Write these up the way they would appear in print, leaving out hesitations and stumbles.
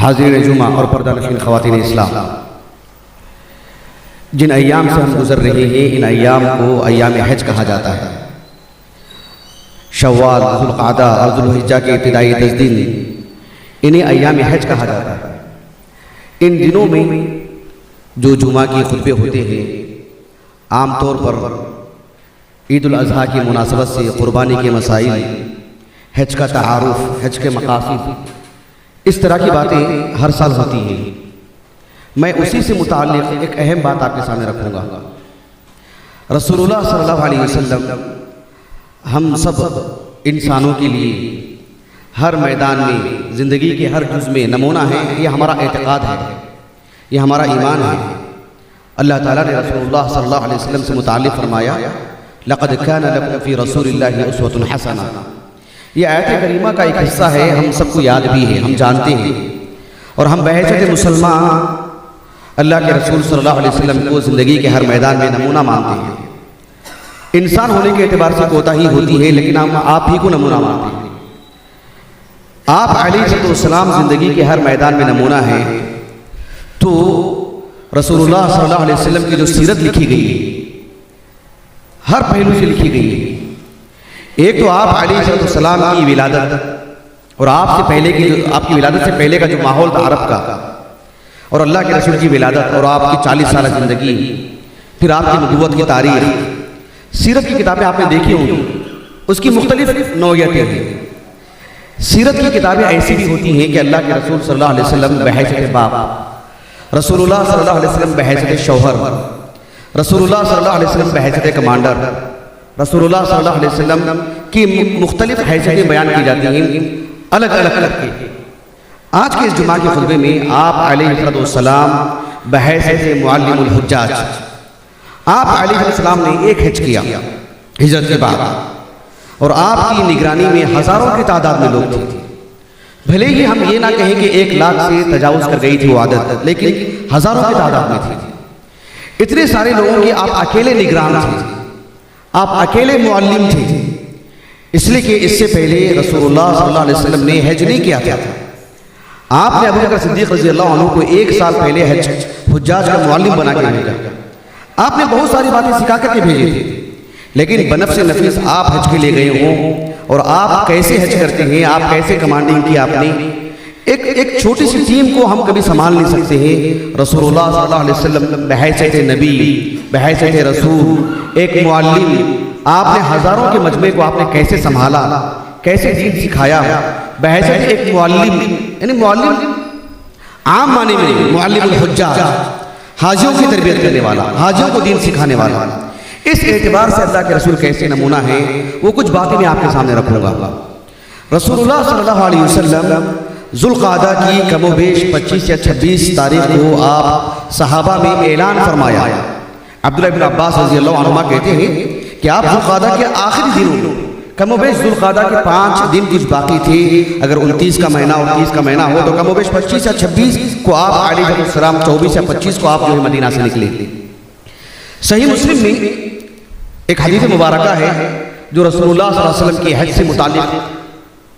हाज़िरीन जुमा और पर्दानशीन ख़वातीन इस्लाम, जिन अय्याम से हम गुजर रहे हैं इन अय्याम को अय्याम हज कहा जाता है। शव्वाल, ज़ुल्क़ादा और ज़ुल्हिज्जा के इब्तिदाई 10 दिन इन्हें अय्याम हज कहा जाता है। इन दिनों में जो जुमा के खुतबे होते हैं आम तौर पर ईद उल अज़हा की मुनासबत से क़ुरबानी के मसाइल, हज का तारुफ़, हज के मक़ासिद, इस तरह की बातें हर साल होती हैं। मैं उसी से मुताल्लिक़ एक अहम बात आपके सामने रखूँगा। रसूलुल्लाह सल्लल्लाहु अलैहि वसल्लम हम सब इंसानों के लिए हर मैदान में, ज़िंदगी के हर जुज़ में नमूना है। ये हमारा एतक़ाद है, ये हमारा ईमान है। अल्लाह ताला ने रसूलुल्लाह सल्लल्लाहु अलैहि वसल्लम से मुताल्लिक़ फरमाया, लक़द कान लकुम फ़ी रसूलिल्लाहि उस्वतुन हसना। ये आयत करीमा का एक हिस्सा है, हम सबको याद भी है, हम जानते हैं और हम बहैसियत मुसलमान अल्लाह के रसूल सल्लल्लाहु अलैहि वसल्लम को ज़िंदगी के हर मैदान में नमूना मानते हैं। इंसान होने के एतबार से कोताही होती है, लेकिन हम आप ही को नमूना मानते हैं। आप अलैहिस्सलाम ज़िंदगी के हर मैदान में नमूना है। तो रसूलुल्लाह सल्लल्लाहु अलैहि वसल्लम की जो सीरत लिखी गई है हर पहलू से लिखी गई है। एक तो आप अलैहिस्सलाम की विलादत और आपसे पहले की जो आपकी विलादत से पहले का जो माहौल था अरब का, और अल्लाह के रसूल की विलादत और आपकी 40 साल ज़िंदगी, फिर आपकी नबूवत की तारीख़, सीरत की किताबें आपने देखी होंगी, उसकी मुख्तलिफ नौइयतें हैं। सीरत की किताबें ऐसी भी होती हैं कि अल्लाह के रसूल सल्लल्लाहु अलैहि वसल्लम बहैसियत बाप, रसूलुल्लाह सल्लल्लाहु अलैहि वसल्लम बहैसियत शौहर, रसूलुल्लाह सल्लल्लाहु अलैहि वसल्लम बहैसियत कमांडर, रसूलुल्लाह सल्लल्लाहु अलैहि वसल्लम की मुख्तलिफ हैसियतें बयान की जाती हैं अलग अलग करके। आज के इस जुमा के खुतबे में आप अलैहिस्सलाम बहैसियत मुअल्लिमुल हुज्जाज, आप अलैहिस्सलाम ने एक हज किया हिजरत के बाद, और आपकी निगरानी में हज़ारों की तादाद में लोग थे। भले ही हम ये ना कहें कि 1 लाख से तजावुज़ कर गई थी वो आदत, लेकिन हज़ारों की तादाद में थी। इतने सारे लोगों के आप अकेले निगरान थे, आप अकेले मुअल्लिम थे, इसलिए कि इससे पहले रसूलुल्लाह सल्लल्लाहु अलैहि वसल्लम ने हज नहीं किया था। आपने अबू बकर सिद्दीक़ रज़ियल्लाहु अन्हु को 1 साल पहले हुज्जाज का मुअल्लिम बना के भेजा। आपने बहुत सारी बातें सिखा करके भेजे थे, लेकिन बनफ़्स नफ़ीस आप हज के लिए गए हों और आप कैसे हज करते हैं, आप कैसे कमांडिंग की आपने, एक छोटी सी टीम को हम कभी संभाल नहीं सकते हैं। रसूलुल्लाह सल्लल्लाहु अलैहि वसल्लम बहैसियत नबी, बहैसियत रसूल, एक मुअल्लिम, आपने हज़ारों के मजमे को आपने कैसे संभाला, कैसे दीन सिखाया। बहैसियत एक मुअल्लिम, यानी मुअल्लिम आम माने में मुअल्लिमुल हुज्जाज, हाजियों की तरबियत करने वाला, हाजियों को दीन सिखाने वाला। इस एतबार से अल्लाह के रसूल कैसे नमूना है वो कुछ बातें मैं आपके सामने रखूँगा। रसूलुल्लाह सल्लल्लाहु अलैहि वसल्लम ज़ुल्क़ादा की कमोबेश 25 या 26 तारीख को आप सहाबा में ऐलान फरमाया अब्दुल्लाह बिन अब्बास रज़ियल्लाहु अन्हुमा कहते हैं कि आप ज़ुल्क़ादा के आखिरी दिनों कमोबेश ज़ुल्क़ादा के 5 दिन कुछ बाकी थे, अगर 29 का महीना और 30 का महीना हो तो कमोबेश 25 या 26 को आप अलैहिस्सलाम 24 या 25 को आप जो है मदीना से निकले। सही मुस्लिम में एक हदीस मुबारका है जो रसूलुल्लाह सल्लल्लाहु अलैहि वसल्लम की हज से मुताल्लिक़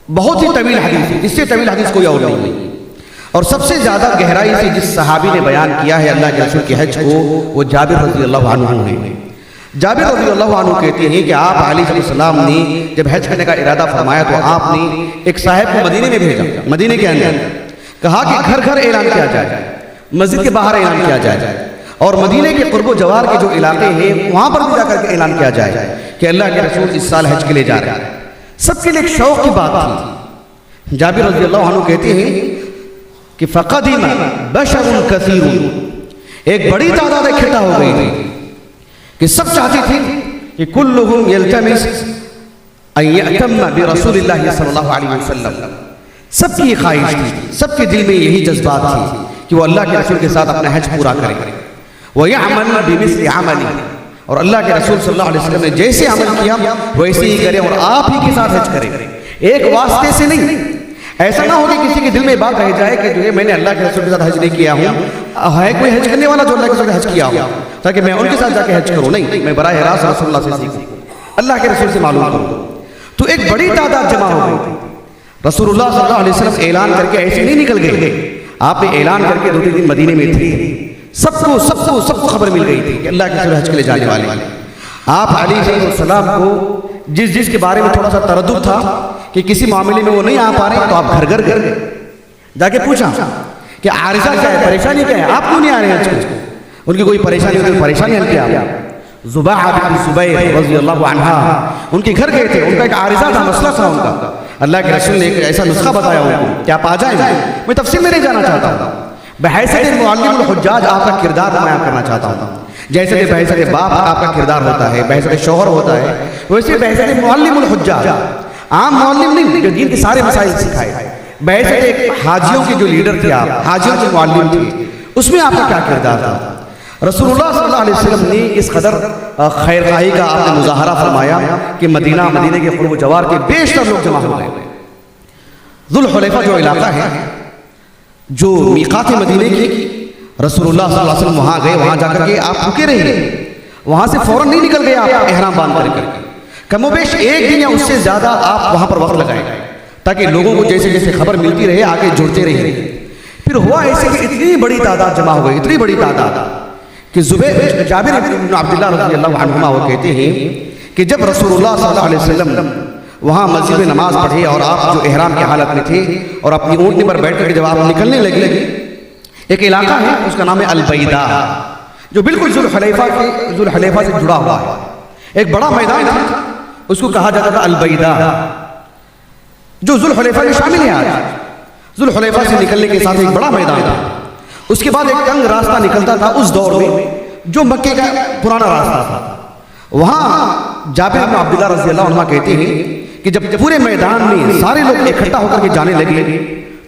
बहुत ही तवील हदीस है, इससे तवील हदीस कोई और नहीं है। और सबसे ज़्यादा गहराई से जिस सहाबी ने बयान किया है अल्लाह के रसूल के हज को, वो जाबिर रज़ियल्लाहु अन्हु हैं। जाबिर रज़ियल्लाहु अन्हु कहते हैं कि आप अलैहिस्सलाम ने जब हज करने का इरादा फरमाया तो आपने एक साहिब को मदीने में भेजा, मदीने के अंदर कहा कि घर घर ऐलान किया जाए, मस्जिद के बाहर ऐलान किया जाए और मदीने के कुर्ब जवार के जो इलाके हैं वहाँ पर भी जाकर के ऐलान किया जाए कि अल्लाह के रसूल इस साल हज के लिए जा रहे हैं। सबके लिए एक शौक की बात थी। जाबिर रज़ियल्लाहु अन्हु कहते हैं कि फ़क़दिम बशरुन कसीरुन, एक बड़ी तादाद इकट्ठा हो गई थी कि सब चाहती थी कि कुल्लुहुम यल्तमिस अन यअतम्म बिरसूलिल्लाहि सल्लल्लाहु अलैहि वसल्लम। सबकी ये ख्वाहिश थी, सबके दिल में यही जज्बात थी कि वो अल्लाह के रसूल के साथ अपना हज पूरा करें। व यअमल बिमिस्लि अमली, और अल्लाह के रसूल सल्लल्लाहु अलैहि वसल्लम ने जैसे अमल किया वैसे ही करें और आप ही के साथ हज करें। एक वास्ते से नहीं, ऐसा ना हो कि किसी के दिल में बात रह जाए कि जो है मैंने अल्लाह के रसूल के साथ हज नहीं किया हूँ, है कोई हज करने वाला जो अल्लाह के रसूल हज किया हो ताकि मैं उनके साथ जाके हज करूँ। नहीं, मैं बराह रास्त रसूलुल्लाह से सीखूं, अल्लाह के रसूल से मालूम करूँ। तो एक बड़ी तादाद जमा हो गई। रसूलुल्लाह सल्लल्लाहु अलैहि वसल्लम ऐलान करके ऐसे नहीं निकल गए, आपने ऐलान करके 2-3 दिन मदीने में थे, सबको खबर मिल गई थी कि अल्लाह के रसूल हज के लिए जाने वाले। आप अलैहिस्सलाम को जिस के बारे में थोड़ा सा तरद्दुद था कि किसी मामले में वो नहीं आ पा रहे तो आप घर घर जाके पूछा कि आरिज़ा क्या है, परेशानी क्या है, आप क्यों नहीं आ रहे हैं? उनकी कोई परेशानी होती, परेशानी हल किया। ज़ुबाह बिन ज़ुबैर रज़ियल्लाहु अन्हा उनके घर गए थे, उनका एक आरिज़ा था, मसला था उनका। अल्लाह के रसूल ने एक ऐसा नुस्खा बताया उनको कि आप आ जाएं। मैं तफसील में नहीं जाना चाहता हूँ, बहैसियत मुअल्लिमुल हुज्जाज आपका किरदार बयान करना चाहता हूँ। जैसे बहैसियत बाप आपका किरदार होता है, बहैसियत शौहर होता है, वैसे बहैसियत मुअल्लिमुल हुज्जाज, आम मुअल्लिम नहीं जो दीन के सारे मसाइल सिखाए, बहैसियत एक हाजियों के जो लीडर थे आप, हाजियों के मुअल्लिम थे, उसमें आपका क्या किरदार था? रसूलुल्लाह सल्लल्लाहु अलैहि वसल्लम ने इस कदर खैरखाही का आपने मुजाहरा फरमाया कि मदीने के कुर्ब जवार के बेशतर लोग जमा हो गए। ज़ुल्हुलैफ़ा जो इलाका है, जो मीक़ात मदीने की, रसूलुल्लाह सल्लल्लाहु अलैहि वसल्लम वहाँ गए, वहाँ जाकर के आप रुके रहे, वहाँ से फौरन नहीं निकल गए आप एहराम बांध करके। कमोबेश 1 दिन या उससे ज़्यादा आप वहाँ पर वक्त लगाए ताकि लोगों को जैसे जैसे खबर मिलती रहे आगे जुड़ते रहे। फिर हुआ ऐसे कि इतनी बड़ी तादाद जमा हो गई, इतनी बड़ी तादाद कि जाबिर इब्न अब्दुल्लाह रज़ियल्लाहु अन्हुमा वो कहते हैं कि जब रसूलुल्लाह सल्लल्लाहु अलैहि वसल्लम वहाँ मस्जिद में नमाज पढ़े और आप जो एहराम की हालत में थे और अपनी ऊँटनी पर बैठ कर जब आप निकलने लगे, एक इलाका है उसका नाम है अल-बैदा, जो बिल्कुल ज़ुल्हुलैफ़ा से जुड़ा हुआ है। एक बड़ा मैदान था, उसको कहा जाता था अल-बैदा, जो ज़ुल्हुलैफ़ा में शामिल है। आज ज़ुल्हुलैफ़ा से निकलने के साथ एक बड़ा मैदान था। उसके बाद एक तंग रास्ता निकलता था उस दौर में जो मक्के का पुराना रास्ता था। वहाँ जाबिर इब्न अब्दुल्लाह रज़ियल्लाहु अन्हु कहते हैं कि जब पूरे मैदान में सारे लोग इकट्ठा होकर के जाने लगे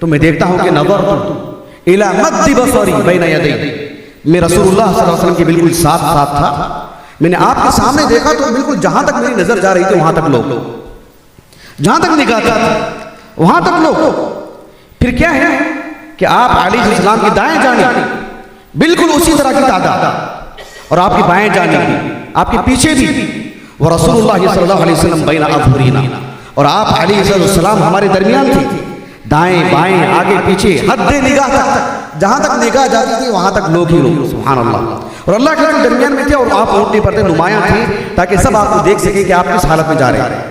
तो मैं देखता हूँ कि नज़रतु इला मद्दि बसरी बैन यदै, मैं रसूलुल्लाह सल्लल्लाहु अलैहि वसल्लम के बिल्कुल साथ था। मैंने आपके सामने देखा तो बिल्कुल जहाँ तक मेरी नजर जा रही थी वहाँ तक लोग, जहाँ तक निगाह था वहाँ तक लोग। फिर क्या है कि आप अलैहिस्सलाम की दाएं जानिब बिल्कुल उसी तरह की तादाद और आपकी बाएं जानिब आपके पीछे भी वो रसूलुल्लाह सल्लल्लाहु अलैहि वसल्लम बैन अज़हुरीना, और आप अलैहिस्सलाम हमारे दरमियान थे, दाएं बाएं आगे पीछे हद्दे निगाह तक, जहाँ तक निगाह जाती थी वहाँ तक लोग ही लोग, सुभान अल्लाह। और अल्लाह के दरमियान में थे और आप ऊँटनी पर थे, नुमायां थे ताकि सब आपको देख सके कि आप किस हालत में जा रहे हैं।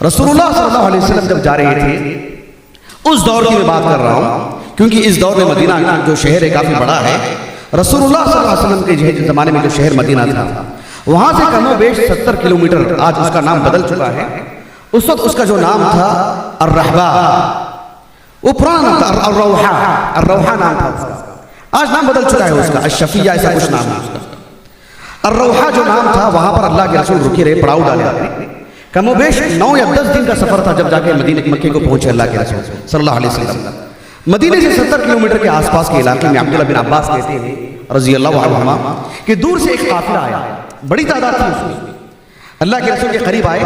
रसूलुल्लाह सल्लल्लाहु अलैहि वसल्लम जब जा रहे थे उस दौर की मैं बात कर रहा हूँ, क्योंकि इस दौर में मदीना जो शहर है काफ़ी बड़ा है। रसूलुल्लाह सल्लल्लाहु अलैहि वसल्लम के ज़माने में जो शहर मदीना था वहाँ से कमोबेश 70 किलोमीटर, आज उसका नाम बदल चुका है, उस वक्त उसका जो नाम था अर्रहबा, वो पुराना नाम था अर्रौहा नाम था उसका, आज नाम बदल चुका है उसका, अशफिया ऐसा कुछ नाम है उसका। अर्रौहा जो नाम था वहाँ पर अल्लाह के रसूल रुके रहे, पड़ाव डाले। कमोबेश 9 या 10 दिन का सफर था जब जाके मक्के को पहुंचे अल्लाह के रसूल सल्लल्लाहु अलैहि वसल्लम। मदीने से 70 किलोमीटर के आसपास के इलाके में अब्दुल्लाह बिन अब्बास कहते हैं रजी अल्लाह अन्हुमा कि दूर से एक काफिला आया, बड़ी तादाद थी उसमें। अल्लाह के रसूल के करीब आए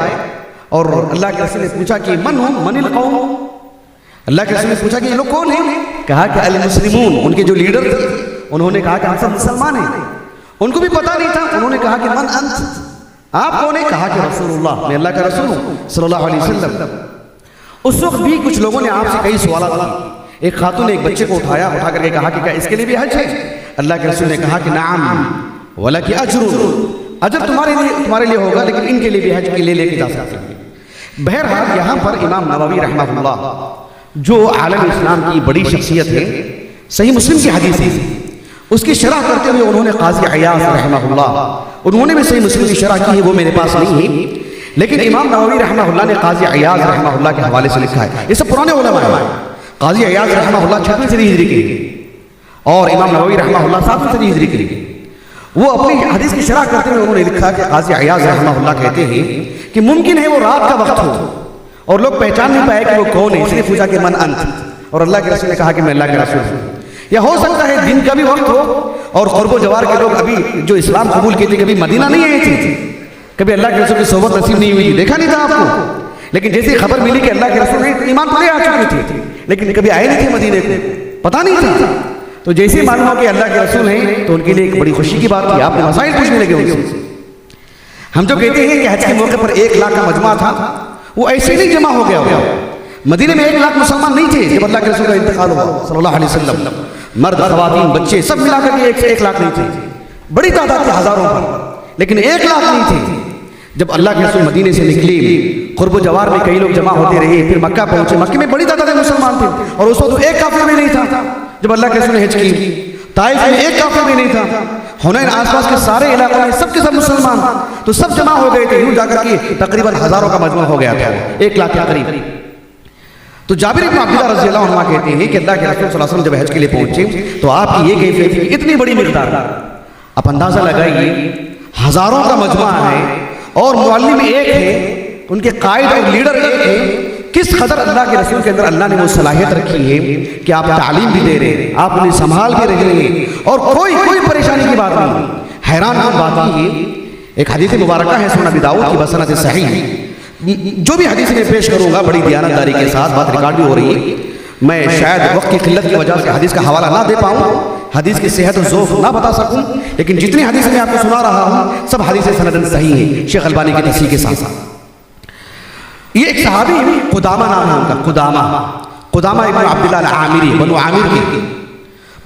और अल्लाह के रसूल ने पूछा कि मनिल कौम। अल्लाह के रसूल ने पूछा कि ये लोग कौन हैं? कहा कि अल मुस्लिमून, उनके जो लीडर थे उन्होंने कहा कि हम सब मुसलमान हैं। उनको भी पता नहीं था। उन्होंने कहा कि मन अंत, आप कौन है? कहा कि रसूलुल्लाह, मैं अल्लाह का रसूल हूं सल्लल्लाहु अलैहि वसल्लम। उस वक्त भी कुछ लोगों ने आपसे कई सवाल किए। एक खातून ने एक बच्चे को उठा करके कहा कि क्या इसके लिए भी हज है? अल्लाह के रसूल ने कहा कि नाम वला कि अजर तुम्हारे लिए होगा, लेकिन इनके लिए भी हज के लिए लेके जा सकते हैं। बहरहाल यहाँ पर इमाम नववी रहमतुल्लाह जो आलम इस्लाम की बड़ी शख्सियत है, सही मुस्लिम की हदीस है, उसकी शरह करते हुए उन्होंने काजी अयाज रहमतुल्लाह, उन्होंने भी सही मुस्लिम की शरह की है, वो मेरे पास नहीं है, लेकिन इमाम नववी रहमतुल्लाह ने काजी अयाज रहमतुल्लाह के हवाले से लिखा है। ये सब पुराने उलमा है। काजी अयाज रहमतुल्लाह 6वीं सदी हिजरी के और इमाम नववी रहमतुल्लाह 7वीं सदी हिजरी के। वो अपनी हदीस की शरह करते हुए उन्होंने लिखा कि काजी अयाज रहमतुल्लाह कहते हैं कि मुमकिन है वो रात का वक्त हो और लोग पहचान नहीं पाए कि वो कौन है, इसलिए पूछा कि मन अंत, और अल्लाह के रसूल ने कहा कि मैं अल्लाह के रसूल हूं। या हो सकता है दिन का भी वक्त हो और क़ुर्ब जवार के लोग अभी जो इस्लाम कबूल किए थे कभी मदीना नहीं आए थे, कभी अल्लाह के रसूल की सोबत नसीब नहीं हुई, देखा नहीं था आपको, लेकिन जैसे खबर मिली कि अल्लाह के रसूल है, ईमान तो ले आ चुके थे, लेकिन कभी आए नहीं थे मदीने को, पता नहीं था। तो जैसे मालूम हो कि अल्लाह के रसूल हैं तो उनके लिए एक बड़ी खुशी की बात थी, आपने मसाइल पूछने लगे उनसे। हम जो कहते हैं कि हज के मौके पर 1 लाख का मजमा था, वो ऐसे नहीं जमा हो गया। मदीने में 1 लाख मुसलमान नहीं थे जब अल्लाह के रसूल का इंतकाल हुआ सल्लल्लाहु अलैहि वसल्लम। मर्द, खवातीन, बच्चे सब मिलाकर के 1 से 1 लाख नहीं थे, बड़ी तादाद थी हजारों पर, लेकिन 1 लाख नहीं थे। जब अल्लाह के रसूल मदीने से निकले, क़ुर्ब जवार में कई लोग जमा होते रहे, फिर मक्का पहुंचे, मक्के में बड़ी तादाद में मुसलमान थे और उस वक्त एक काफिर भी नहीं था जब अल्लाह के रसूल ने हज की। ताइफ में एक काफिर भी नहीं था, हुनैन आसपास के सारे इलाकों में सबके सब मुसलमान, तो सब जमा हो गए थे। यूं जाकर के तकरीबन हजारों का मजमा हो गया था, 1 लाख के करीब। तो जाबिर इब्न अब्दुल्लाह रज़ी अल्लाहु अन्हु कहते हैं कि अल्लाह के रसूल सल्लल्लाहु अलैहि वसल्लम जब हज के लिए पहुंचे तो आपकी ये कैफियत थी, इतनी बड़ी मिक़दार, आप अंदाजा लगाइए, हजारों का मजमा है और मुअल्लिम एक है, उनके कायद और लीडर एक है। किस कदर अल्लाह के रसूल के अंदर अल्लाह ने वो सलाहियत रखी है कि आप तालीम भी दे रहे हैं, आप उन्हें संभाल भी रहे हैं और कोई परेशानी की बात नहीं। हैरान की बात है, एक हदीस मुबारका है सुनन अबी दाऊद की बसनद सही, जो भी हदीस में पेश करूंगा बड़ी दयानतदारी के साथ, बात रिकॉर्ड भी हो रही है, मैं शायद वक्त की किल्लत की वजह से हदीस का हवाला ना दे पाऊं, हदीस की सेहत और ज़ौक़ ना बता सकूं, लेकिन जितनी हदीस मैं आपको सुना रहा हूं सब हदीस सनदन सही है, शेख अलबानी की तस्हीह के साथ। ये एक सहाबी कुदामा नाम है उनका, कुदामा इब्न अब्दुल्लाह अल-आमिरी, बनु आमिर के,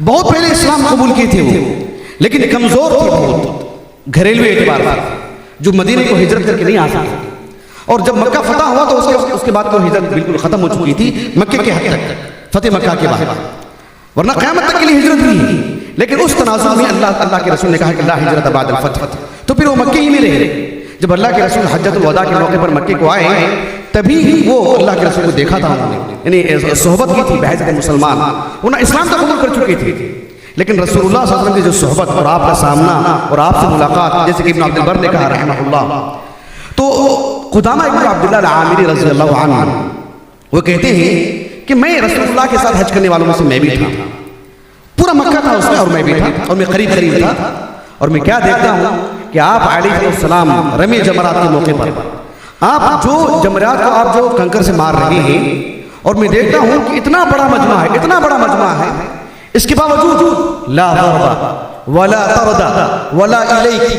बहुत पहले इस्लाम कबूल किए थे वो, लेकिन कमजोर थे बहुत घरेलू एतबार से, जो मदीने को हिजरत करके नहीं आ सकते। और जब मक्का फतह हुआ तो उसके बाद तो हिजरत बिल्कुल खत्म हो चुकी थी, मक्के के हद तक, फतेह मक्का के बाद, वरना क़यामत तक के लिए हिजरत नहीं है। लेकिन उस तनाज़ुर में अल्लाह के रसूल ने कहा कि ला हिजरत बादल फतह, तो फिर वो मक्के ही में रहे। जब अल्लाह के रसूल हज्जतुल वदा के मौके पर मक्के को आए तभी वो अल्लाह के रसूल को देखा था उन्होंने, यानी सोहबत की थी बहज़त मुसलमान, उन्हें इस्लाम तो कबूल कर चुके थे, लेकिन रसूलुल्लाह सल्लल्लाहु अलैहि वसल्लम की जो सोहबत और आपका सामना और आपसे मुलाकात, जैसे कि इब्न अब्दुल बर ने कहा रहमहुल्लाह, तो कुदामा इब्न अब्दुल्लाह अल-आमिरी रज़ियल्लाहु अन्हु वो कहते हैं कि मैं रसूलुल्लाह के साथ हज करने वालों में से मैं भी था, पूरा मक्का था उसमें और मैं भी था और मैं करीब था, और मैं क्या देखता हूँ कि आप अलैहिस्सलाम रमी जमरात के मौके पर आप जो जमरात को आप जो कंकर से मार रहे हैं, और मैं देखता हूँ कि इतना बड़ा मजमा है, इसके बावजूद ला ज़रबा वला तरदा वला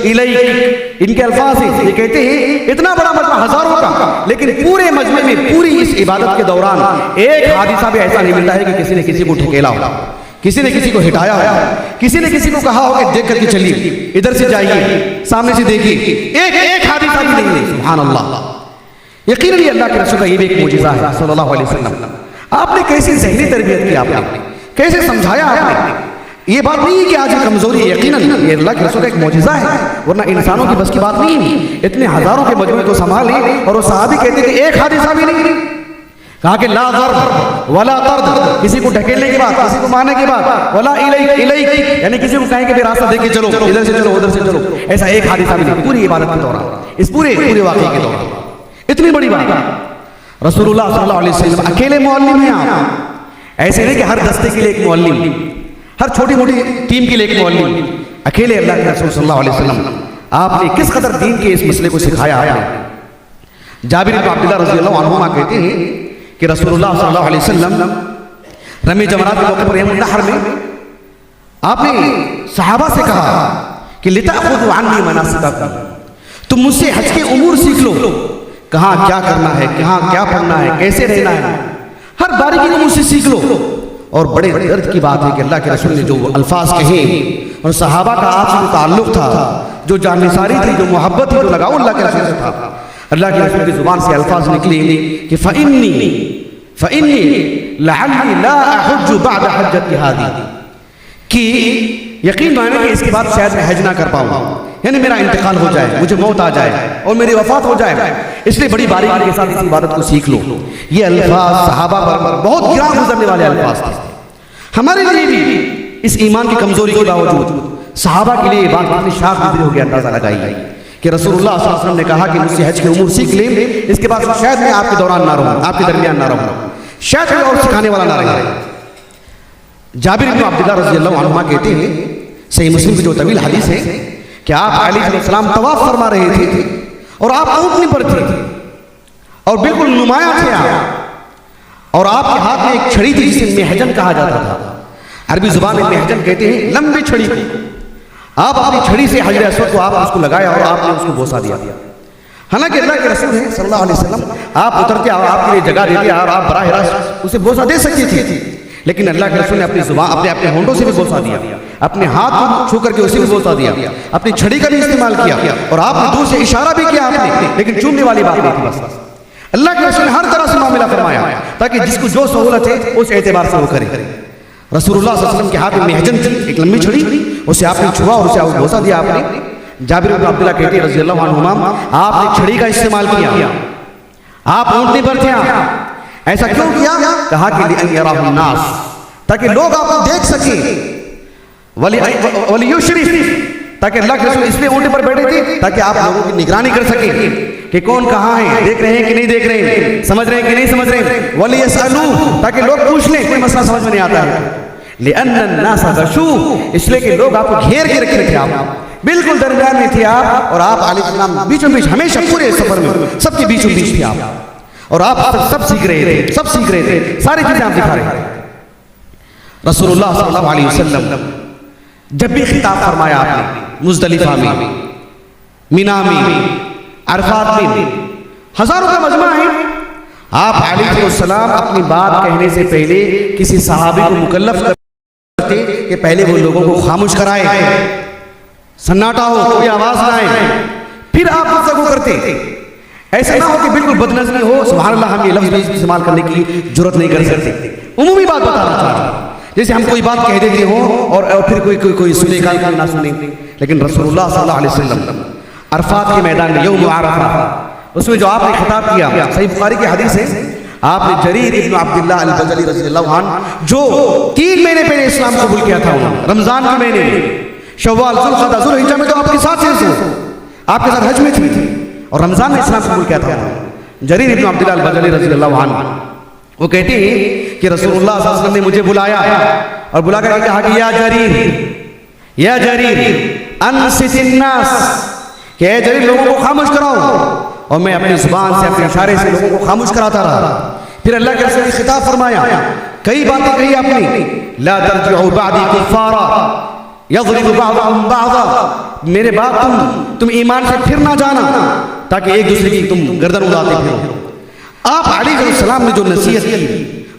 इलैक, इनके अल्फाज ये कहते हैं इतना बड़ा मजमा हजारों का, लेकिन पूरे मजमे में पूरी इस इबादत के दौरान एक हादिसा भी ऐसा नहीं मिलता है कि किसी ने किसी को ठकेला हो, किसी ने किसी को हिटाया हो, किसी ने किसी को कहा हो कि देख करके चलिए, इधर से जाइए, सामने से देखिए, एक हादिसा भी नहीं है। सुभान अल्लाह, यकीनन ये अल्लाह के रसूल का ये भी एक मौजिज़ा है सल्लल्लाहु अलैहि वसल्लम। आपने कैसी ज़हनी तरबियत की, आपने कैसे समझाया आपने, ये बात नहीं है कि आज कमजोरी है, यकीनन ये अल्लाह के रसूल का एक मौजिज़ा है, वरना इंसानों की बस की बात नहीं है, इतने हजारों के मजमूए को संभाले। और वो सहाबी कहते थे एक हादिसा भी नहीं, कहा कि ला ज़र्ब वला तर्द, किसी को ढकेलने के बाद, किसी को मारने के बाद, वला इलैक, यानी किसी को कहें कि रास्ता देके चलो, इधर से चलो उधर से चलो, ऐसा एक हादिसा भी नहीं पूरी इबादत के दौरान, इस पूरे वाक़े के दौरान। इतनी बड़ी बात, रसूलुल्लाह सल्लल्लाहु अलैहि वसल्लम अकेले मुअल्लिम हैं आप, ऐसे नहीं कि हर दस्ते के लिए एक मुअल्लिम, हर छोटी मोटी टीम के लिए एक मौलवी, अकेले अल्लाह के रसूल सल्लल्लाहु अलैहि वसल्लम आपने किस कदर दीन के इस मसले को सिखाया आपने। जाबिर इब्न अब्दुल्लाह रज़ियल्लाहु अन्हुमा कहते हैं कि रसूलुल्लाह सल्लल्लाहु अलैहि वसल्लम रमी जमरात के मौके पर यम नहर में आपने सहाबा से कहा कि लिताखुदू अन्नी मनासिकाकुम, तुम मुझसे हज के उमूर सीख लो, कहाँ क्या करना है, कहाँ क्या पढ़ना है, कैसे रहना है, हर बारीकी को मुझसे सीख लो। और बड़े दर्द की बात है कि अल्लाह के रसूल ने जो अल्फाज कहे और सहाबा का आपसे जो ताल्लुक था, जो जानिसारी थी, जो मोहब्बत थी, जो लगाव अल्लाह के रसूल से था, अल्लाह के रसूल की जुबान से अल्फाज निकले कि फ़इन्नी लअल्ली ला अहुज्जु बअद हज्जति हादी, कि यकीन माने कि इसके बाद शायद मैं हज ना कर पाऊँ, यानी मेरा इंतकाल हो जाए, मुझे मौत आ जाए और मेरी वफात हो जाए, इसलिए बड़ी बारीकी के साथ इस इबादत को सीख लो। ये अल्फाज सहाबा पर बहुत गिरा गुजरने वाले अल्फाज थे। हमारे लिए भी इस ईमान की कमजोरी के बावजूद सहाबा के लिए ये बात कितनी शाख गुजरी होगी, अंदाजा लगाइए कि रसूलुल्लाह सल्लल्लाहु अलैहि वसल्लम ने कहा कि मुझसे हज के उमूर सीख ले, इसके बाद शायद मैं आपके दौरान ना रहूं, आपके दरमियान ना रहूं, शायद कोई और सिखाने वाला ना रहे। जाबिर इब्न अब्दुल्लाह रज़ियल्लाहु अन्हुमा कहते हैं, सही मुस्लिम की जो तवील हदीस है, कि आप अलैहिस्सलाम तवाफ फरमा रहे थे और आप ऊँटनी पर थे और बिल्कुल नुमाया थे आप, और आपके हाथ में एक छड़ी थी जिसे मेहजन कहा जाता था। अरबी जुबान में मेहजन कहते हैं लंबी छड़ी थी। आप अपनी छड़ी से हजर अस्वद को आप उसको लगाया और आपने उसको बोसा दिया। हालांकि अल्लाह के रसूल हैं सल्लल्लाहु अलैहि वसल्लम, आप उतरते और आपके लिए जगह देते और आप बराह रास्त उसे बोसा दे सकते थे, लेकिन अल्लाह के रसूल ने अपनी जुबान अपने होंठों से भी बोसा दिया, अपने हाथ को छू करके उसे भी बोसा दिया, अपनी छड़ी का भी इस्तेमाल किया और आपने दूर से इशारा भी किया आपने, लेकिन चूमने वाली बात नहीं थी। बस अल्लाह के रसूल ने हर तरह से मामला फरमाया ताकि जिसको जो सहूलत है उस एतबार से वो करे। रसूलुल्लाह सल्लल्लाहु अलैहि वसल्लम के हाथ में मेहजन थी, एक लंबी छड़ी, उसे आपने छुआ और उसे बोसा दिया आपने। जाबिर इब्न अब्दुल्लाह कहते हैं रज़ियल्लाहु अन्हुमा, आपने छड़ी का इस्तेमाल किया, आप ऊँटनी पर थे, ऐसा क्यों किया? कहा कि लिअन यराहु नास, ताकि लोग आपको देख सके, वलियुशरिफ, ताकि अल्लाह के रसूल इसलिए ऊँट पर बैठे थे ताकि आप लोगों की निगरानी कर सके कि कौन कहाँ है, देख रहे हैं कि नहीं देख रहे हैं, समझ रहे हैं कि नहीं समझ रहे हैं, वलियसअलू, ताकि लोग पूछ लें कोई मसला समझ में नहीं आता है, लिअन्न नास गशू, इसलिए कि लोग आपको घेर के रखे थे, आप बिल्कुल दरमियान में थे आप, और आप अलैहिस्सलाम बीचों बीच हमेशा पूरे सफर में सबके बीचों बीच थे आप, और आप सब सीख रहे थे, सब सीख रहे थे, सारी चीजें आप दिखा रहे थे। रसूलुल्लाह सल्लल्लाहु अलैहि वसल्लम जब भी खिताब फरमाया आपने मुज़दलिफा में, मिना में, अरफात में, हजारों का मजमा है, आप अलैहिस्सलाम अपनी बात कहने से पहले किसी सहाबी को मुकल्लफ करते कि पहले वो लोगों को खामोश कराए, सन्नाटा हो, कोई आवाज ना आए, फिर आप गुफ्तगू करते। ऐसा ना हो कि बिल्कुल बदनज़री हो, सुभान अल्लाह, हम ये लफ्ज़ भी इस्तेमाल करने की जुर्रत नहीं कर सकते, उमूमी बात बताना चाहते, जैसे हम कोई बात कह देते हो और फिर कोई सुनेगा कोई ना सुने। लेकिन रसूलुल्लाह सल्लल्लाहु अलैहि वसल्लम अरफात के मैदान में यौम अरफा, उसमें जो आपने खिताब किया, सही बुखारी की हदीस है, आपने जरीर इब्न अब्दुल्लाह अल-बजली रज़ियल्लाहु अन्हु जो 3 महीने पहले इस्लाम कबूल किया था, रमजान के महीने में, शव्वाल, ज़ुल्क़अदा, ज़ुल्हिज्जा में तो आपके साथ थे, आपके साथ हज में थी, और रमजान में इस्लाम कबूल किया था। जरीर इब्न अब्दुल्लाह अल-बजली रज़ियल्लाहु अन्हु वो कहते हैं कि रसूलुल्लाह सल्लल्लाहु अलैहि वसल्लम ने मुझे बुलाया और बुलाकर कहा कि या जरीर अनसितिन नास, कि ए जरीर लोगों को खामोश कराओ, और मैं अपनी जुबान से, अपने इशारे से लोगों को खामोश कराता रहा। फिर अल्लाह के रसूल ने खिताब फरमाया, कई बातें कही आपने, ला तर्जिउ बअदी कुफ्फारा यज़रिबु बअदुहुम बअदा, मेरे बाद तुम ईमान से फिर ना जाना ताकि एक दूसरे की तुम गर्दन उड़ाते फिरो। आप अलैहिस्सलाम ने जो नसीहत की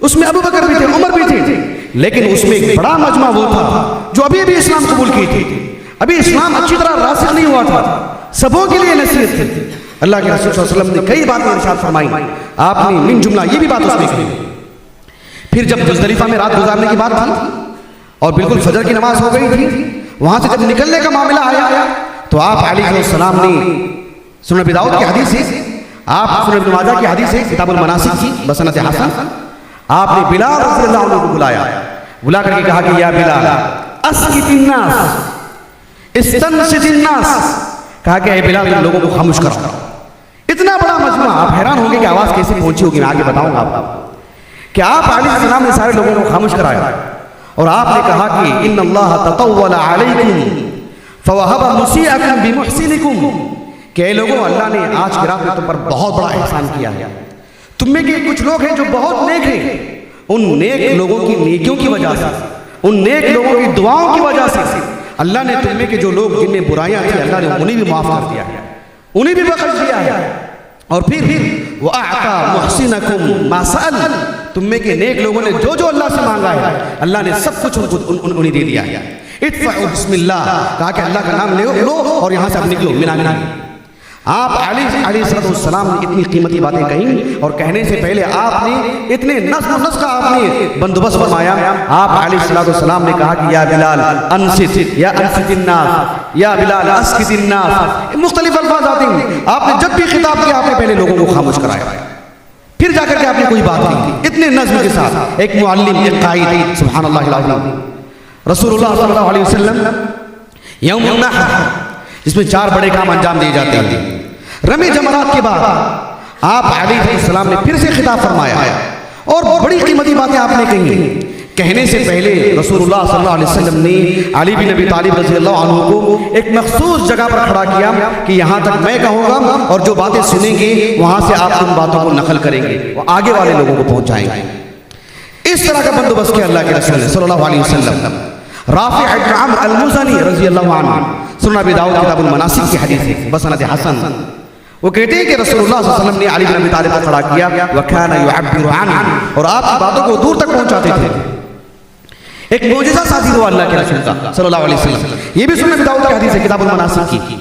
उसमें अबू बकर भी थे, उमर भी थे, लेकिन उसमें एक बड़ा मजमा वो था जो अभी अभी इस्लाम कबूल किए थे, अभी इस्लाम अच्छी तरह रासिख नहीं हुआ था, सबों के लिए नसीहत थी। अल्लाह के रसूल सल्लल्लाहु अलैहि वसल्लम ने कई बातें इरशाद फरमाई, आपने मिन जुमला ये भी बात उसने कही। फिर जब मुज़दलिफा में रात गुजारने की बात थी और बिल्कुल फजर की नमाज हो गई थी, वहां से जब निकलने का मामला आया तो आप अलैहिस्सलाम ने, सुनन अबी दाऊद की हदीस है, आप सुनन इब्न माजा की हदीस है, किताबुल मनासिक की बसनत हसन, आपने बिलाल रज़ियल्लाहु अन्हु को बुला करके कहा कि या बिलाल अस्कितिन नास इस्तनसितिन नास, कहा कि बिलाल तुम लोगों को खामोश करो। इतना बड़ा मजमा, आप हैरान होंगे कि आवाज कैसे पहुंची होगी, मैं आगे बताऊंगा आपको कि आप अलैहिस्सलाम ने सारे लोगों को खामोश कराया और आपने कहा कि इन्नल्लाह ततव्वला अलैकुम फवहबा मुसीअकुम बिमुहसिनिकुम, कि लोगों अल्लाह ने आज की रात में तुम पर बहुत बड़ा एहसान किया है। तुम में के कुछ लोग हैं जो बहुत नेक हैं, उन नेक लोगों की नेकियों की वजह से, उन नेक लोगों की दुआओं की वजह से अल्लाह ने तुम में के जो लोग जिनमें बुराइयां थी अल्लाह ने उन्हें भी माफ कर दिया है, उन्हें भी बख्श दिया है। और फिर वो आता मुहसिनकुम मा सअल, तुम में के नेक लोगों ने जो जो अल्लाह से मांगा है अल्लाह ने सब कुछ उन्हें दे दिया है। इत्फअ बिस्मिल्लाह, कहा कि अल्लाह का नाम लो और यहाँ से आप निकलो मिना मिना। आप अलैहिस्सलाम ने इतनी कीमती बातें कही और कहने से पहले आपने इतने नस्ल का आपने बंदोबस्त फरमाया। आप अलैहिस्सलाम ने कहा कि या बिलाल अनसित, या अनसितिन नास, या बिलाल अस्कितिन नास, मुख्तलिफ अल्फाज आते हैं। आपने जब भी खिताब किया आपने पहले लोगों को खामोश कराया, फिर जाकर के आपने कोई बात की इतने नज़्म के साथ। एक मुअल्लिम, एक कायद, सुब्हानअल्लाहिल अज़ीम, रसूलुल्लाह सल्लल्लाहु अलैहि वसल्लम यौमुन नहर, जिसमें 4 बड़े काम अंजाम दिए जाते हैं। रमी जमरात के बाद आप अलैहिस्सलाम ने फिर से खिताब फरमाया और बड़ी कीमती बातें आपने कही। कहने से पहले रसूलुल्लाह सल्लल्लाहु अलैहि वसल्लम ने अली बिन अबी तालिब रज़ियल्लाहु अन्हु को एक मखसूस जगह पर खड़ा किया कि यहाँ तक मैं कहूँगा और जो बातें सुनेंगे वहाँ से आप उन बातों को नकल करेंगे, वो आगे वाले लोगों को पहुँचाएंगे। इस तरह का बंदोबस्त किया अल्लाह के रसूल सल्लल्लाहु अलैहि वसल्लम। राफ़ी इब्न अम्र अल-मुज़नी रज़ियल्लाहु अन्हु, सुनन अबी दाऊद किताबुल मनासिक की हदीस है बसनद हसन, वो कहते हैं कि रसूलुल्लाह सल्लल्लाहु अलैहि वसल्लम ने अली बिन अबी तालिब को खड़ा किया, व काना युअब्बिरु अन्हु, और आपकी बातों को दूर तक पहुंचाते थे। एक मौजज़ा साथी हुआ अल्लाह के रसूल का सल्लल्लाहु अलैहि वसल्लम। ये भी सुनन अबी दाऊद की हदीस है किताबुल मनासिक की,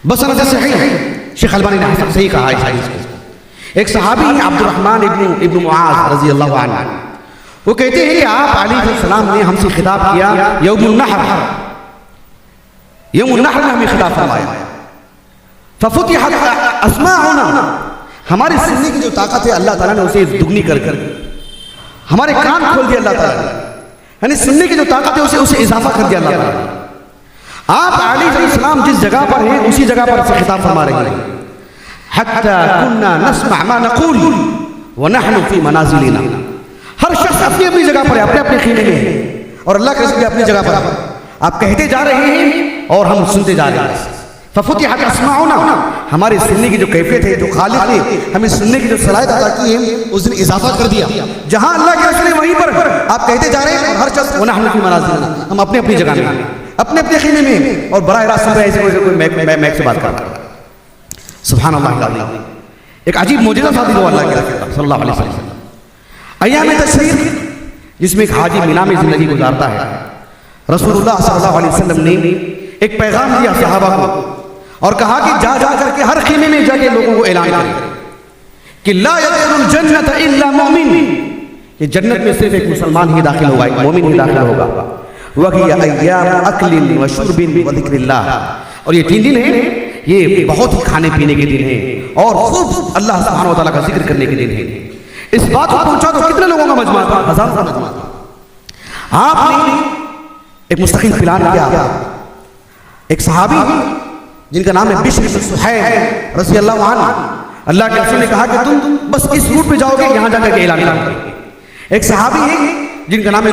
बसनद सहीह है, शेख अलबानी ने हसन सही कहा इस हदीस को। एक सहाबी हैं अब्दुर्रहमान इब्न मुआज़ रज़ियल्लाहु अन्हु, वो कहते हैं कि आप अलैहिस्सलाम ने हमसे खिताब किया यौमुन नहर, यौमुन नहर में हमें खिताब फरमाया। फफुतिहत अस्माउना, हमारे सुनने की जो ताकत है अल्लाह ताला ने उसे दुगनी कर हमारे कान खोल दिया अल्लाह ताला ने, यानी सुनने की जो ताकत है उसे इजाफा कर दिया अल्लाह ताला। आप अलैहिस्सलाम जिस जगह पर हैं उसी जगह पर से खिताब फरमा रहे हैं। हत्ता कुन्ना नस्मा मा नक़ूल व नहनु फी मनाज़िलिना, हर शख्स अपनी अपनी जगह पर है, अपने अपने खीने में है, और अल्लाह के रसूल अपनी जगह पर। आप कहते जा रहे हैं और हम सुनते जा रहे हैं। फफुतिहत अस्माउना, हमारे सुनने की जो कैफियत है, जो खालिक ने हमें सुनने की जो सलाहियत अता की है उसने इजाफा कर दिया। जहां अल्लाह के रसूल वहीं पर आप कहते जा रहे हैं और हर शख्स व नहनु फी मनाज़िलिना, हम अपने अपनी जगह में, अपने अपने खीने में, और बराह रास्त सुन रहे हैं ऐसे कोई मैक से बात कर रहा है। सुब्हानअल्लाहिल अज़ीम, एक अजीब मौजज़ा साथी हुआ अल्लाह के रसूल सल्लल्लाहु अलैहि वसल्लम। अय्याम तशरीक, जिसमें एक हाजी मीना में जिंदगी गुजारता है, रसूलुल्लाह सल्लल्लाहु अलैहि वसल्लम ने एक पैगाम दिया सहाबा को और कहा कि जा करके हर खीमे में जाके लोगों को ऐलान करें कि ला यदखुलुल जन्नत इल्ला मुमिन, कि जन्नत में सिर्फ एक मुसलमान ही दाखिल होगा, एक मोमिन ही दाखिल होगा। वहिय अय्याम अक्लिन व शुर्बिन व ज़िक्रिल्लाह, और ये 3 दिन हैं, ये बहुत ही खाने पीने के दिन हैं और खूब अल्लाह सुब्हानहु व तआला का जिक्र करने के दिन हैं। इस बात को पहुंचा तो कितने लोगों का मजमा था? 1000 का मजमा था। आपने एक मुस्तकिल प्लान किया। एक सहाबी जिनका नाम है बिश्र इब्न सुहैब रज़ियल्लाहु अन्हु, अल्लाह के रसूल ने कहा कि तुम बस इस रूट पे जाओगे, यहां जाकर के ऐलान करोगे। एक सहाबी है जिनका नाम है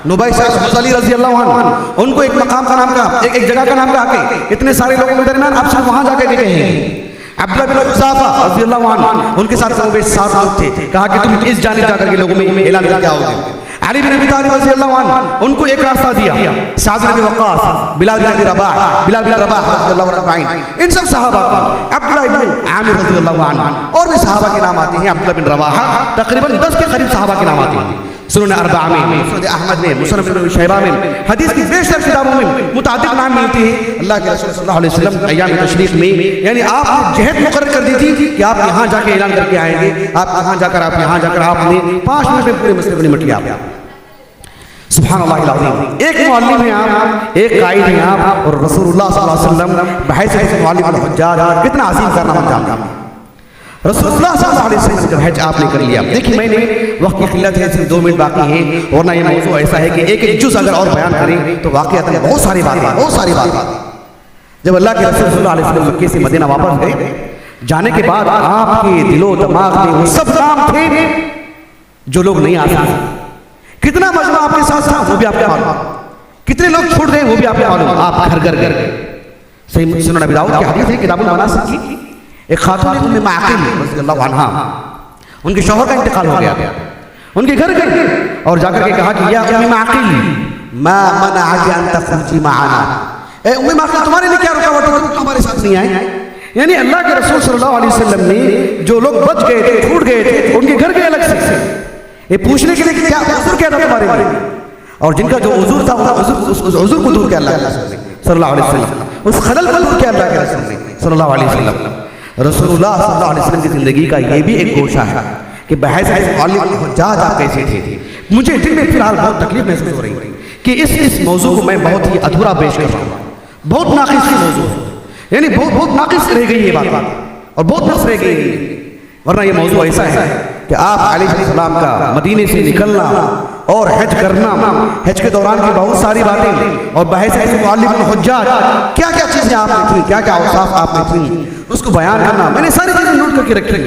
नुबैशा हुज़ैली रज़ियल्लाहु अन्हु, उनको एक मकाम का नाम कहा, एक जगह का नाम कहा कि इतने सारे लोगों के दरमियान आप सिर्फ वहां जाकर के कहेंगे। अब्दुल्लाह बिन हुज़ाफा रज़ियल्लाहु अन्हु, उनके साथ 7 लोग थे, कहा कि तुम इस जानिब जाकर के लोगों में ऐलान करके आओगे। अली बिन अबी तालिब रज़ियल्लाहु अन्हु, उनको एक रास्ता दिया। साद बिन वक़्क़ास, बिलाल बिन रबाह रज़ियल्लाहु अन्हु, इन सब सहाबा को, अब्दुल्लाह बिन आमिर रज़ियल्लाहु अन्हु, और भी सहाबा के नाम आते हैं। अब्दुल्लाह बिन रवाहा, तकरीबन 10 के करीब सहाबा के नाम आते हैं। सुनन अरबा में, मुस्नद अहमद में, मुसन्नफ इब्न शैबा में, हदीस की बेशतर किताबों में मुतादिद नाम मिलते हैं। अल्लाह के रसूल सल्लल्लाहु अलैहि वसल्लम अय्याम तशरीक में, यानी आपने जहद मुकर्रर कर दी थी कि आप यहाँ जाके ऐलान करके आएंगे, आप यहाँ जाकर आपने 5 मिनट में पूरे मसले को निपट लिया। सुब्हानअल्लाहिल अज़ीम, एक मुअल्लिम हैं आप, एक कायद हैं आप, और रसूलुल्लाह सल्लल्लाहु अलैहि वसल्लम बहैसियत मुअल्लिम अल हुज्जाज कितना अजीम कारनामा अंजाम दिया। रसूलुल्लाह सल्लल्लाहु अलैहि वसल्लम जब हज आपने कर लिया, देखिए मैंने वक्त की किल्लत है, सिर्फ 2 मिनट बाकी हैं, वरना ये मौजू ऐसा है कि एक जुज़ अगर और बयान करें तो वाक़िअतन बहुत सारी बात। जब अल्लाह के रसूल सल्लल्लाहु अलैहि वसल्लम मक्के से मदीना वापस गए, जाने के बाद आपके दिलो दिमाग में वो सब काम थे जो लोग नहीं आ सकते। कितना मजमा आपके साथ था वो भी आपको मालूम, कितने लोग छूट गए वो भी आपको मालूम। आप घर घर घर सही सुनन अबी दाऊद की हदीस है, किताबुल मनासिक की। एक खातून उम्मे माकिल रज़ियल्लाहु अन्हा, उनके शौहर का इंतकाल हो गया, उनके घर गए और जाकर के कहा कि या उम्मे माकिल मा मनअकी अन तखरुजी माअना, ए उम्मे माकिल तुम्हारे लिए क्या रुकावट है तुम हमारे साथ नहीं आए। यानी अल्लाह के रसूल सल्लल्लाहु अलैहि वसल्लम ने जो लोग बच गए थे, छूट गए थे, उनके घर गए अलग से ये पूछने के लिए कि क्या उज़्र क्या था तुम्हारे लिए, और जिनका जो उज़्र था उस उज़्र को दूर किया अल्लाह के रसूल ने सल्लल्लाहु अलैहि वसल्लम, उस खलल को दूर किया अल्लाह के रसूल ने सल्लल्लाहु अलैहि वसल्लम। रसूलुल्लाह सल्लल्लाहु अलैहि वसल्लम की ज़िंदगी का ये भी एक गोशा है कि बहैसियत आलिम हुज्जाज आप कैसे थे। मुझे दिल में फिलहाल बहुत तकलीफ महसूस हो रही है कि इस मौजू को मैं बहुत ही अधूरा पेश कर रहा हूँ, बहुत नाक़िस मौजू है, यानी बहुत नाक़िस रह गई ये बात और बहुत नक़्स रह गई। वरना ये मौजू ऐसा है कि आप अलैहिस्सलाम का मदीने से निकलना और हज करना, हज के दौरान की बहुत सारी बातें और बहैसियत मुअल्लिम हुज्जाज क्या क्या चीज़ें आपने थी, क्या क्या औसाफ आपने थी, उसको बयान करना। मैंने सारी चीज़ें नोट करके रखी,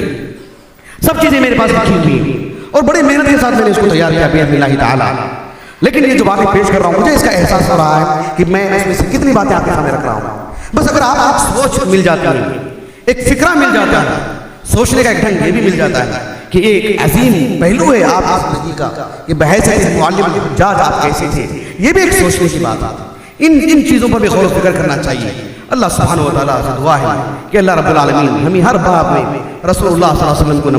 सब चीज़ें मेरे पास लिखी हुई और बड़ी मेहनत के साथ मैंने इसको तैयार किया बिइज़्निल्लाहि ताला। लेकिन ये जो बातें पेश कर रहा हूँ मुझे इसका एहसास हो रहा है कि मैं इसमें से कितनी बातें आपके सामने रख रहा हूँ। बस अगर आप सोच मिल जाता है, एक फिक्रा मिल जाता है, सोचने का एक ढंग ये भी मिल जाता है कि एक अजीम पहलू है आप जिंदगी का कि बहैसियत मुअल्लिम हुज्जाज आप कैसे थे। ये भी एक सोचने की बात है, इन चीज़ों पर भी गौर फिक्र करना चाहिए। अल्लाह सुब्हानहु व तआला से दुआ है कि अल्लाह रब्बुल आलमीन हमें हर बाब में रसूलुल्लाह सल्लल्लाहु अलैहि वसल्लम को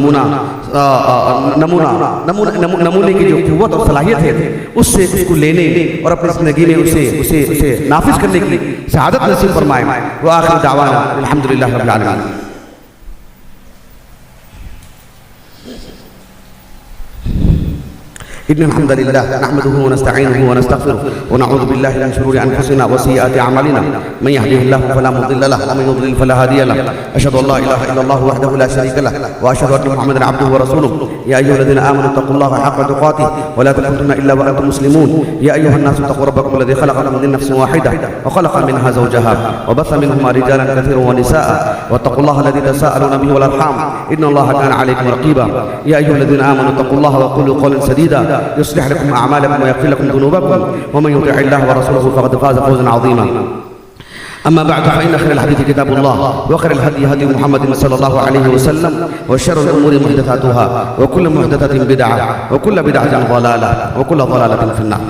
नमूने की जो क़ुव्वत और सलाहियत है उससे उसको लेने और अपनी ज़िंदगी में उसे नाफिज करने की सआदत नसीब फरमाए। व आखिर दावाना अल्हम्दुलिल्लाहि रब्बिल आलमीन। इन्नल हम्दुलिल्लाह नहमदुहु व नस्तईनुहु व नस्तगफिरुहु व नऊज़ु बिल्लाहि मिन शुरूरि अनफुसिना व सय्यिआति अमालिना मन यहदिहिल्लाहु फला मुदिल्ल लहु व मन युद्लिल फला हादिय लहु अशहदु अल्ला इलाहा इल्लल्लाहु वहदहु ला शरीका लहु व अशहदु अन्ना मुहम्मदन अब्दुहु व रसूलुहु या अय्युहल्लज़ीना आमनु तक़ुल्लाहा हक़्क़ तुक़ातिह व ला तमूतुन्ना इल्ला व अंतुम मुस्लिमून या अय्युहन नासु तक़ू रब्बकुम लज़ी ख़लक़कुम मिन नफ्सिन वाहिदा व ख़लक़ मिनहा ज़ौजहा व बस्स मिनहुमा रिजालन कसीरन व निसाअ वत्तक़ुल्लाहा लज़ी तसाअलूना बिही वल अरहाम इन्नल्लाहा काना अलैकुम रक़ीबा या अय्युहल्लज़ीना आमनु तक़ुल्लाहा व क़ूलू क़ौलन सदीदा युस्लिह लकुम अअमालकुम व यग़फिर लकुम ज़ुनूबकुम व मन युति'िल्लाह व रसूलहु फ़क़द फ़ाज़ फ़ौज़न अज़ीमा। अम्मा बअद फ़इन्न खैरल हदीस किताबुल्लाह व खैरल हदी हदी मुहम्मदिन सल्लल्लाहु अलैहि वसल्लम व शर्रुल उमूरि मुहदसातुहा व कुल्लु मुहदसतिन बिदअह व कुल्लु बिदअतिन ज़लालह व कुल्लु ज़लालतिन फ़िन्नार।